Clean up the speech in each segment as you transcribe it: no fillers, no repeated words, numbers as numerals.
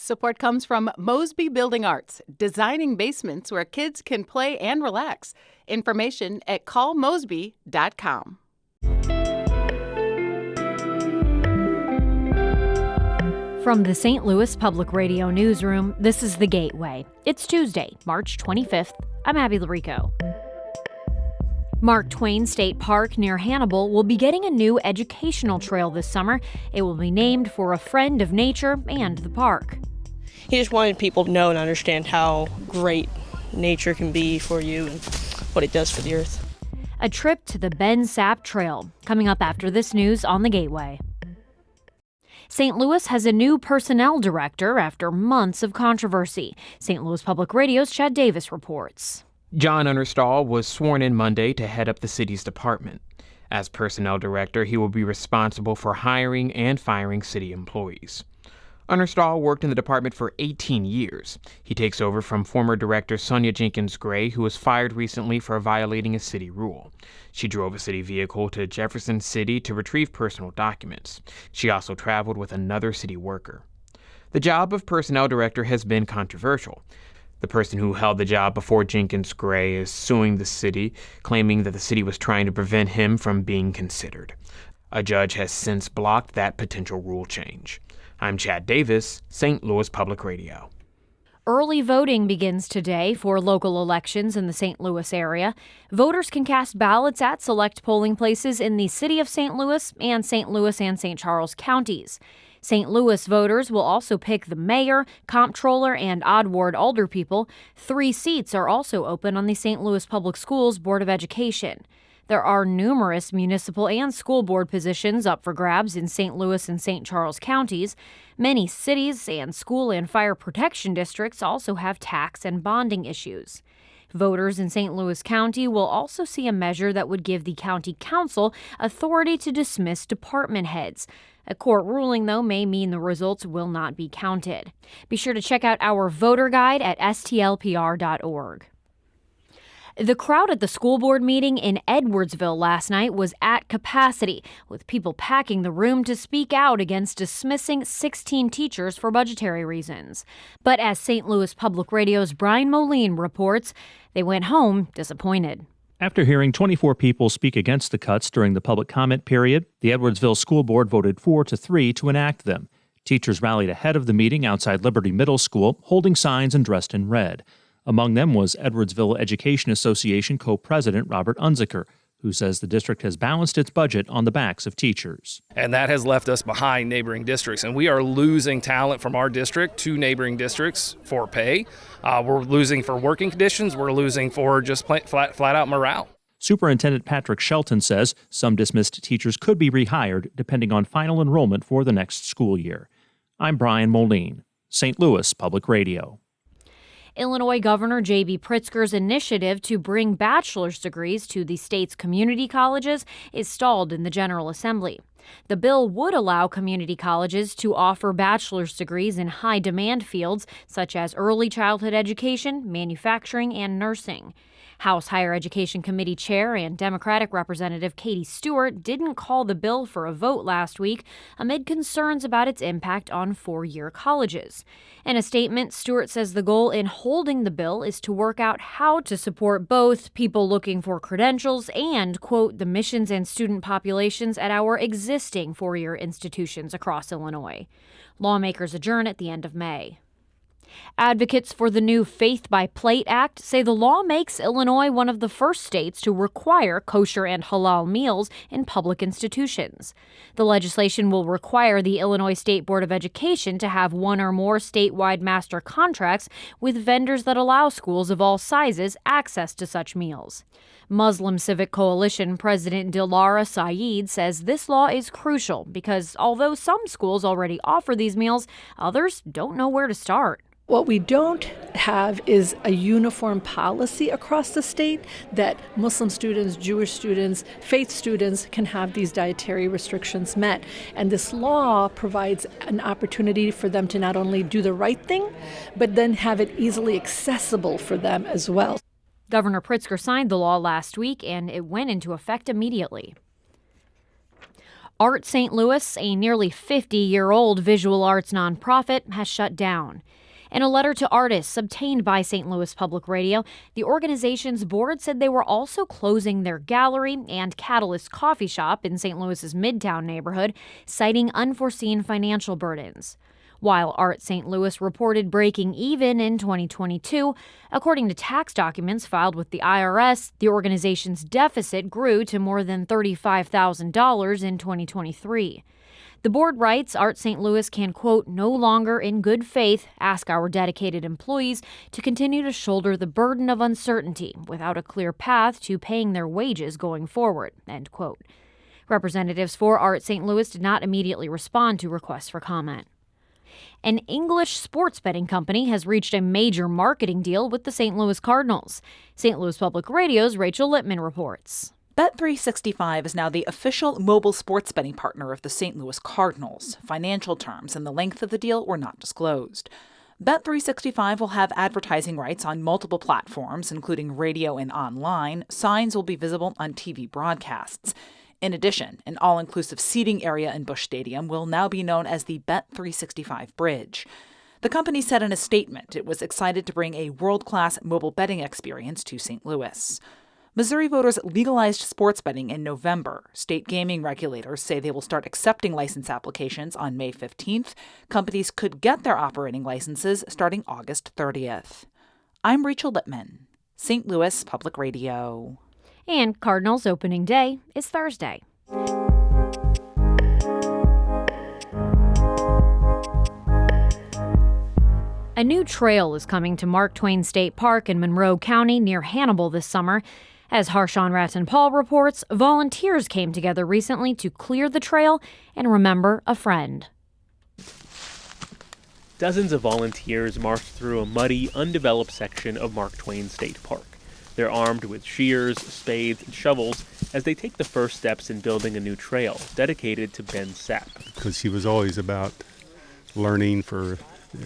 Support comes from Mosby Building Arts, designing basements where kids can play and relax. Information at callmosby.com. From the St. Louis Public Radio Newsroom, this is The Gateway. It's Tuesday, March 25th. I'm Abby Larico. Mark Twain State Park near Hannibal will be getting a new educational trail this summer. It will be named for a friend of nature and the park. He just wanted people to know and understand how great nature can be for you and what it does for the earth. A trip to the Ben Sapp Trail, coming up after this news on The Gateway. St. Louis has a new personnel director after months of controversy. St. Louis Public Radio's Chad Davis reports. John Unnerstall was sworn in Monday to head up the city's department. As personnel director, he will be responsible for hiring and firing city employees. Unnerstall worked in the department for 18 years. He takes over from former director Sonia Jenkins Gray, who was fired recently for violating a city rule. She drove a city vehicle to Jefferson City to retrieve personal documents. She also traveled with another city worker. The job of personnel director has been controversial. The person who held the job before Jenkins Gray is suing the city, claiming that the city was trying to prevent him from being considered. A judge has since blocked that potential rule change. I'm Chad Davis, St. Louis Public Radio. Early voting begins today for local elections in the St. Louis area. Voters can cast ballots at select polling places in the city of St. Louis and St. Charles counties. St. Louis voters will also pick the mayor, comptroller, and odd ward alderpeople. 3 seats are also open on the St. Louis Public Schools Board of Education. There are numerous municipal and school board positions up for grabs in St. Louis and St. Charles counties. Many cities and school and fire protection districts also have tax and bonding issues. Voters in St. Louis County will also see a measure that would give the county council authority to dismiss department heads. A court ruling, though, may mean the results will not be counted. Be sure to check out our voter guide at stlpr.org. The crowd at the school board meeting in Edwardsville last night was at capacity, with people packing the room to speak out against dismissing 16 teachers for budgetary reasons. But as St. Louis Public Radio's Brian Moline reports, they went home disappointed. After hearing 24 people speak against the cuts during the public comment period, the Edwardsville School Board voted 4-3 to enact them. Teachers rallied ahead of the meeting outside Liberty Middle School, holding signs and dressed in red. Among them was Edwardsville Education Association co-president Robert Unziker, who says the district has balanced its budget on the backs of teachers. And that has left us behind neighboring districts, and we are losing talent from our district to neighboring districts for pay. We're losing for working conditions. We're losing for just flat out morale. Superintendent Patrick Shelton says some dismissed teachers could be rehired depending on final enrollment for the next school year. I'm Brian Moline, St. Louis Public Radio. Illinois Governor J.B. Pritzker's initiative to bring bachelor's degrees to the state's community colleges is stalled in the General Assembly. The bill would allow community colleges to offer bachelor's degrees in high-demand fields such as early childhood education, manufacturing, and nursing. House Higher Education Committee Chair and Democratic Representative Katie Stewart didn't call the bill for a vote last week amid concerns about its impact on four-year colleges. In a statement, Stewart says the goal in holding the bill is to work out how to support both people looking for credentials and, quote, the missions and student populations at our existing four-year institutions across Illinois. Lawmakers adjourn at the end of May. Advocates for the new Faith by Plate Act say the law makes Illinois one of the first states to require kosher and halal meals in public institutions. The legislation will require the Illinois State Board of Education to have one or more statewide master contracts with vendors that allow schools of all sizes access to such meals. Muslim Civic Coalition President Dilara Saeed says this law is crucial because although some schools already offer these meals, others don't know where to start. What we don't have is a uniform policy across the state that Muslim students, Jewish students, faith students can have these dietary restrictions met. And this law provides an opportunity for them to not only do the right thing, but then have it easily accessible for them as well. Governor Pritzker signed the law last week, and it went into effect immediately. Art St. Louis, a nearly 50-year-old visual arts nonprofit, has shut down. In a letter to artists obtained by St. Louis Public Radio, the organization's board said they were also closing their gallery and Catalyst coffee shop in St. Louis's Midtown neighborhood, citing unforeseen financial burdens. While Art St. Louis reported breaking even in 2022, according to tax documents filed with the IRS, the organization's deficit grew to more than $35,000 in 2023. The board writes Art St. Louis can, quote, no longer in good faith ask our dedicated employees to continue to shoulder the burden of uncertainty without a clear path to paying their wages going forward, end quote. Representatives for Art St. Louis did not immediately respond to requests for comment. An English sports betting company has reached a major marketing deal with the St. Louis Cardinals. St. Louis Public Radio's Rachel Littman reports. Bet365 is now the official mobile sports betting partner of the St. Louis Cardinals. Financial terms and the length of the deal were not disclosed. Bet365 will have advertising rights on multiple platforms, including radio and online. Signs will be visible on TV broadcasts. In addition, an all-inclusive seating area in Busch Stadium will now be known as the Bet365 Bridge. The company said in a statement it was excited to bring a world-class mobile betting experience to St. Louis. Missouri voters legalized sports betting in November. State gaming regulators say they will start accepting license applications on May 15th. Companies could get their operating licenses starting August 30th. I'm Rachel Littman, St. Louis Public Radio. And Cardinals opening day is Thursday. A new trail is coming to Mark Twain State Park in Monroe County near Hannibal this summer. As Harshawn Ratanpal reports, volunteers came together recently to clear the trail and remember a friend. Dozens of volunteers marched through a muddy, undeveloped section of Mark Twain State Park. They're armed with shears, spades, and shovels as they take the first steps in building a new trail dedicated to Ben Sapp. Because he was always about learning for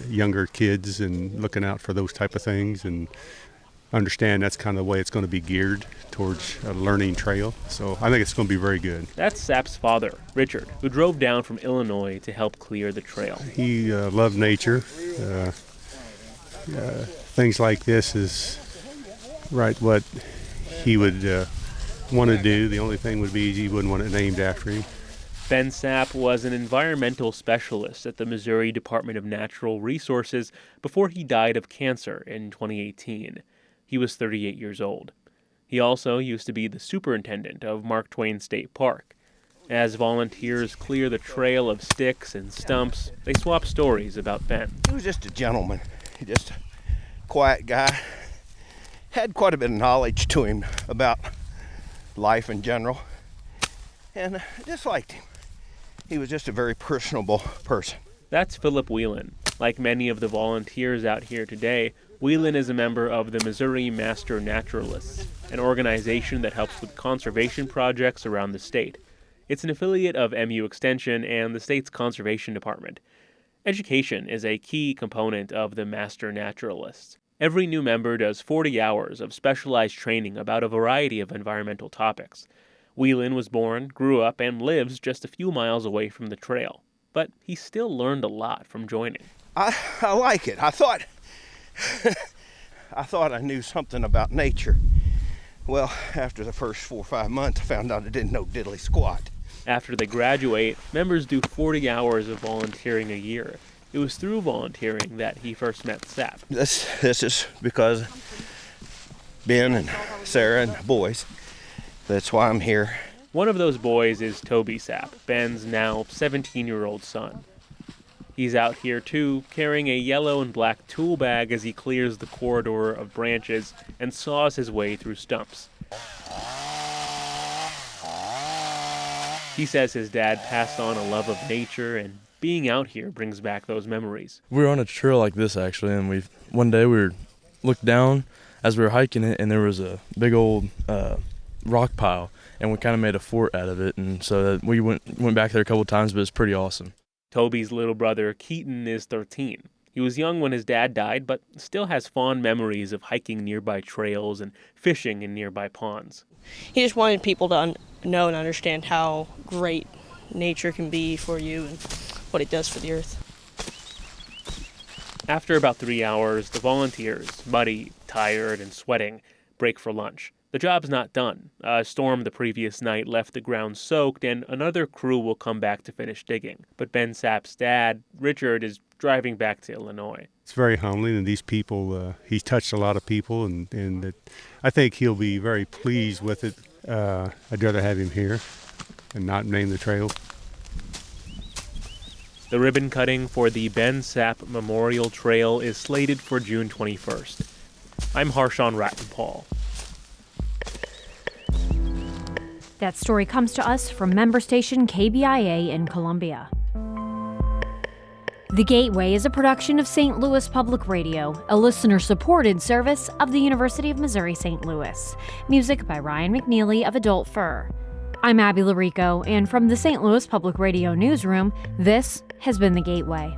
younger kids and looking out for those type of things, and understand that's kind of the way it's going to be geared towards a learning trail. So I think it's going to be very good. That's Sapp's father, Richard, who drove down from Illinois to help clear the trail. He loved nature. Things like this is right what he would want to do. The only thing would be he wouldn't want it named after him. Ben Sapp was an environmental specialist at the Missouri Department of Natural Resources before he died of cancer in 2018. He was 38 years old. He also used to be the superintendent of Mark Twain State Park. As volunteers clear the trail of sticks and stumps, they swap stories about Ben. He was just a gentleman, just a quiet guy. Had quite a bit of knowledge to him about life in general, and I just liked him. He was just a very personable person. That's Philip Whelan. Like many of the volunteers out here today, Whelan is a member of the Missouri Master Naturalists, an organization that helps with conservation projects around the state. It's an affiliate of MU Extension and the state's conservation department. Education is a key component of the Master Naturalists. Every new member does 40 hours of specialized training about a variety of environmental topics. Whelan was born, grew up, and lives just a few miles away from the trail. But he still learned a lot from joining. I like it. I thought I knew something about nature. Well, after the first 4 or 5 months, I found out I didn't know diddly squat. After they graduate, members do 40 hours of volunteering a year. It was through volunteering that he first met Sapp. This is because Ben and Sarah and the boys. That's why I'm here. One of those boys is Toby Sapp, Ben's now 17-year-old son. He's out here too, carrying a yellow and black tool bag as he clears the corridor of branches and saws his way through stumps. He says his dad passed on a love of nature, and being out here brings back those memories. We were on a trail like this actually, and one day we looked down as we were hiking it, and there was a big old rock pile, and we kind of made a fort out of it, and so we went back there a couple of times, but it's pretty awesome. Toby's little brother Keaton is 13. He was young when his dad died, but still has fond memories of hiking nearby trails and fishing in nearby ponds. He just wanted people to know and understand how great nature can be for you and what it does for the earth. After about 3 hours, the volunteers, muddy, tired, and sweating, break for lunch. The job's not done. A storm the previous night left the ground soaked, and another crew will come back to finish digging. But Ben Sapp's dad, Richard, is driving back to Illinois. It's very humbling, and these people, he's touched a lot of people, and I think he'll be very pleased with it. I'd rather have him here and not name the trail. The ribbon cutting for the Ben Sapp Memorial Trail is slated for June 21st. I'm Harshawn Ratanpal. That story comes to us from member station KBIA in Columbia. The Gateway is a production of St. Louis Public Radio, a listener-supported service of the University of Missouri-St. Louis. Music by Ryan McNeely of Adult Fur. I'm Abby Larico, and from the St. Louis Public Radio newsroom, this has been The Gateway.